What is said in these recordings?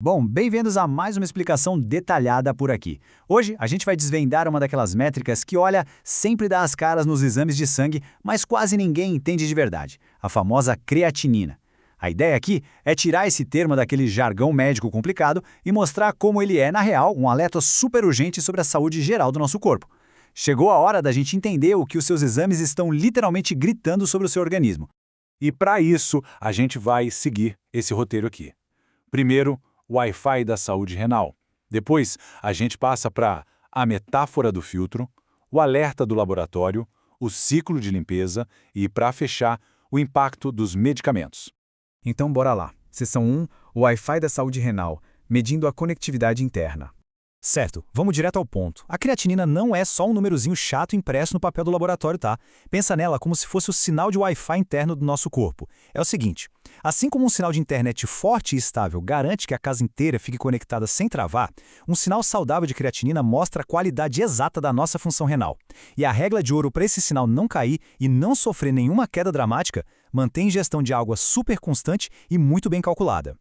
Bom, bem-vindos a mais uma explicação detalhada por aqui. Hoje a gente vai desvendar uma daquelas métricas que, olha, sempre dá as caras nos exames de sangue, mas quase ninguém entende de verdade, a famosa creatinina. A ideia aqui é tirar esse termo daquele jargão médico complicado e mostrar como ele é, na real, um alerta super urgente sobre a saúde geral do nosso corpo. Chegou a hora da gente entender o que os seus exames estão literalmente gritando sobre o seu organismo. E para isso, a gente vai seguir esse roteiro aqui. Primeiro, o Wi-Fi da saúde renal. Depois, a gente passa para a metáfora do filtro, o alerta do laboratório, o ciclo de limpeza e, para fechar, o impacto dos medicamentos. Então bora lá. Seção 1, o Wi-Fi da saúde renal, medindo a conectividade interna. Certo, vamos direto ao ponto. A creatinina não é só um númerozinho chato impresso no papel do laboratório, tá? Pensa nela como se fosse o sinal de Wi-Fi interno do nosso corpo. É o seguinte, assim como um sinal de internet forte e estável garante que a casa inteira fique conectada sem travar, um sinal saudável de creatinina mostra a qualidade exata da nossa função renal. E a regra de ouro para esse sinal não cair e não sofrer nenhuma queda dramática, mantém ingestão de água super constante e muito bem calculada.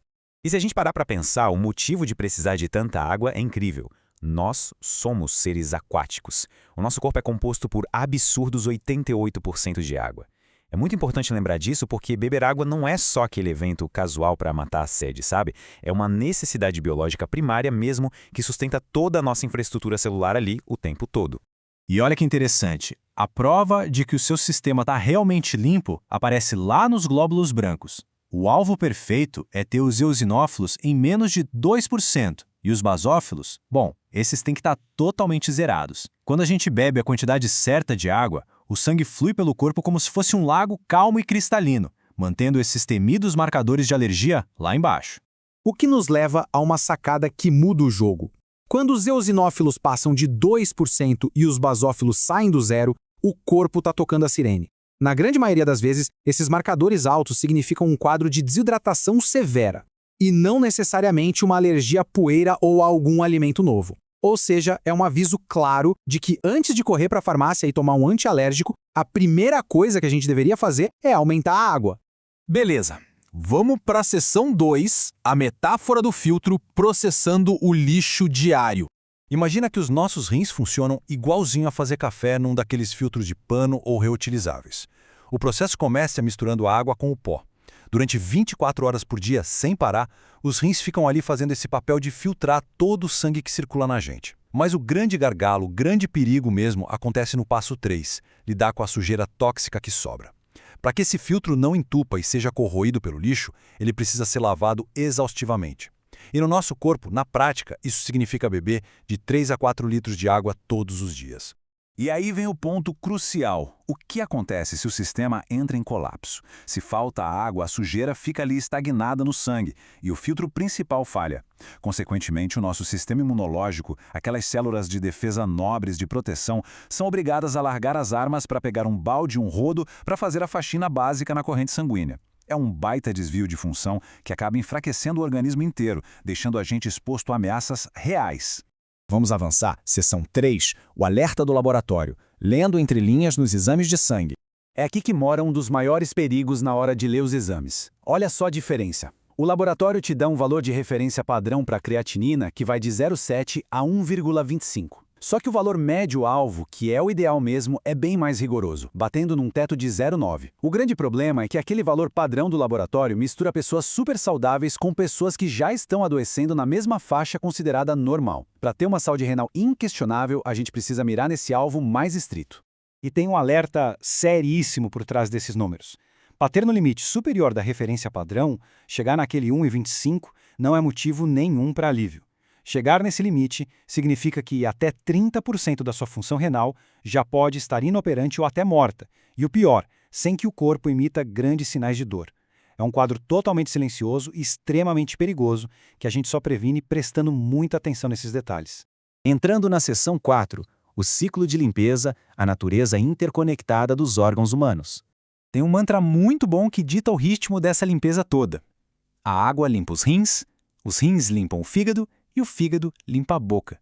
E se a gente parar para pensar, o motivo de precisar de tanta água é incrível. Nós somos seres aquáticos. O nosso corpo é composto por absurdos 88% de água. É muito importante lembrar disso porque beber água não é só aquele evento casual para matar a sede, sabe? É uma necessidade biológica primária mesmo que sustenta toda a nossa infraestrutura celular ali o tempo todo. E olha que interessante, a prova de que o seu sistema está realmente limpo aparece lá nos glóbulos brancos. O alvo perfeito é ter os eosinófilos em menos de 2%, e os basófilos, bom, esses têm que estar totalmente zerados. Quando a gente bebe a quantidade certa de água, o sangue flui pelo corpo como se fosse um lago calmo e cristalino, mantendo esses temidos marcadores de alergia lá embaixo. O que nos leva a uma sacada que muda o jogo. Quando os eosinófilos passam de 2% e os basófilos saem do zero, o corpo está tocando a sirene. Na grande maioria das vezes, esses marcadores altos significam um quadro de desidratação severa, e não necessariamente uma alergia à poeira ou a algum alimento novo. Ou seja, é um aviso claro de que antes de correr para a farmácia e tomar um antialérgico, a primeira coisa que a gente deveria fazer é aumentar a água. Beleza, vamos para a seção 2, a metáfora do filtro processando o lixo diário. Imagina que os nossos rins funcionam igualzinho a fazer café num daqueles filtros de pano ou reutilizáveis. O processo começa misturando a água com o pó. Durante 24 horas por dia, sem parar, os rins ficam ali fazendo esse papel de filtrar todo o sangue que circula na gente. Mas o grande gargalo, o grande perigo mesmo, acontece no passo 3, lidar com a sujeira tóxica que sobra. Para que esse filtro não entupa e seja corroído pelo lixo, ele precisa ser lavado exaustivamente. E no nosso corpo, na prática, isso significa beber de 3 a 4 litros de água todos os dias. E aí vem o ponto crucial. O que acontece se o sistema entra em colapso? Se falta água, a sujeira fica ali estagnada no sangue e o filtro principal falha. Consequentemente, o nosso sistema imunológico, aquelas células de defesa nobres de proteção, são obrigadas a largar as armas para pegar um balde e um rodo para fazer a faxina básica na corrente sanguínea. É um baita desvio de função que acaba enfraquecendo o organismo inteiro, deixando a gente exposto a ameaças reais. Vamos avançar. Seção 3, o alerta do laboratório, lendo entre linhas nos exames de sangue. É aqui que mora um dos maiores perigos na hora de ler os exames. Olha só a diferença. O laboratório te dá um valor de referência padrão para a creatinina que vai de 0,7 a 1,25. Só que o valor médio-alvo, que é o ideal mesmo, é bem mais rigoroso, batendo num teto de 0,9. O grande problema é que aquele valor padrão do laboratório mistura pessoas super saudáveis com pessoas que já estão adoecendo na mesma faixa considerada normal. Para ter uma saúde renal inquestionável, a gente precisa mirar nesse alvo mais estrito. E tem um alerta seríssimo por trás desses números. Bater no limite superior da referência padrão, chegar naquele 1,25, não é motivo nenhum para alívio. Chegar nesse limite significa que até 30% da sua função renal já pode estar inoperante ou até morta, e o pior, sem que o corpo emita grandes sinais de dor. É um quadro totalmente silencioso e extremamente perigoso que a gente só previne prestando muita atenção nesses detalhes. Entrando na seção 4, o ciclo de limpeza, a natureza interconectada dos órgãos humanos. Tem um mantra muito bom que dita o ritmo dessa limpeza toda. A água limpa os rins limpam o fígado e o fígado limpa a boca.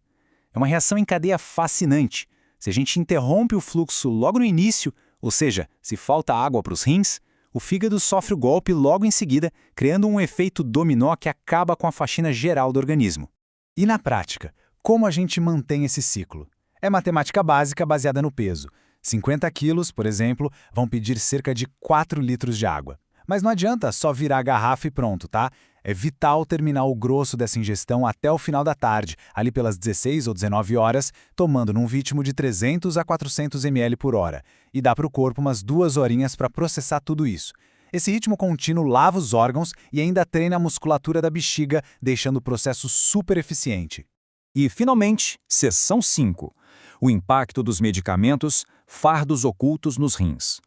É uma reação em cadeia fascinante. Se a gente interrompe o fluxo logo no início, ou seja, se falta água para os rins, O fígado sofre o golpe logo em seguida, criando um efeito dominó que acaba com a faxina geral do organismo. E na prática, como a gente mantém esse ciclo? É matemática básica baseada no peso. 50 quilos, por exemplo, vão pedir cerca de 4 litros de água. Mas não adianta só virar a garrafa e pronto, tá? É vital terminar o grosso dessa ingestão até o final da tarde, ali pelas 16 ou 19 horas, tomando num ritmo de 300 a 400 ml por hora. E dá para o corpo umas 2 horinhas para processar tudo isso. Esse ritmo contínuo lava os órgãos e ainda treina a musculatura da bexiga, deixando o processo super eficiente. E, finalmente, seção 5. O impacto dos medicamentos, fardos ocultos nos rins.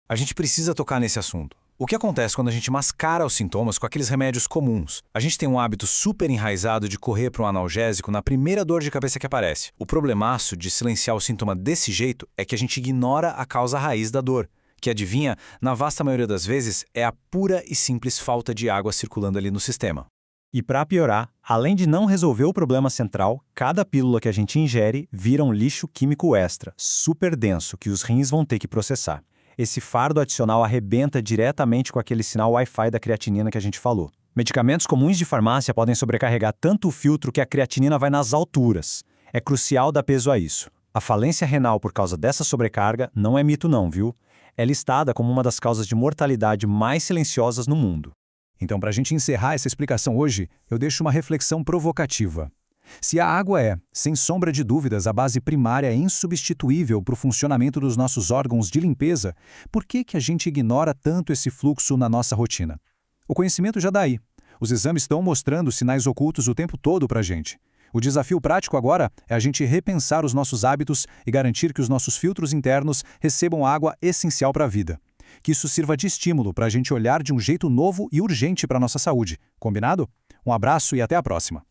A gente precisa tocar nesse assunto. O que acontece quando a gente mascara os sintomas com aqueles remédios comuns? A gente tem um hábito super enraizado de correr para um analgésico na primeira dor de cabeça que aparece. O problemaço de silenciar o sintoma desse jeito é que a gente ignora a causa raiz da dor, que, adivinha, na vasta maioria das vezes, é a pura e simples falta de água circulando ali no sistema. E para piorar, além de não resolver o problema central, cada pílula que a gente ingere vira um lixo químico extra, super denso, que os rins vão ter que processar. Esse fardo adicional arrebenta diretamente com aquele sinal Wi-Fi da creatinina que a gente falou. Medicamentos comuns de farmácia podem sobrecarregar tanto o filtro que a creatinina vai nas alturas. É crucial dar peso a isso. A falência renal por causa dessa sobrecarga não é mito não, viu? É listada como uma das causas de mortalidade mais silenciosas no mundo. Então, para a gente encerrar essa explicação hoje, eu deixo uma reflexão provocativa. Se a água é, sem sombra de dúvidas, a base primária insubstituível para o funcionamento dos nossos órgãos de limpeza, por que a gente ignora tanto esse fluxo na nossa rotina? O conhecimento já dá aí. Os exames estão mostrando sinais ocultos o tempo todo para a gente. O desafio prático agora é a gente repensar os nossos hábitos e garantir que os nossos filtros internos recebam a água essencial para a vida. Que isso sirva de estímulo para a gente olhar de um jeito novo e urgente para a nossa saúde. Combinado? Um abraço e até a próxima.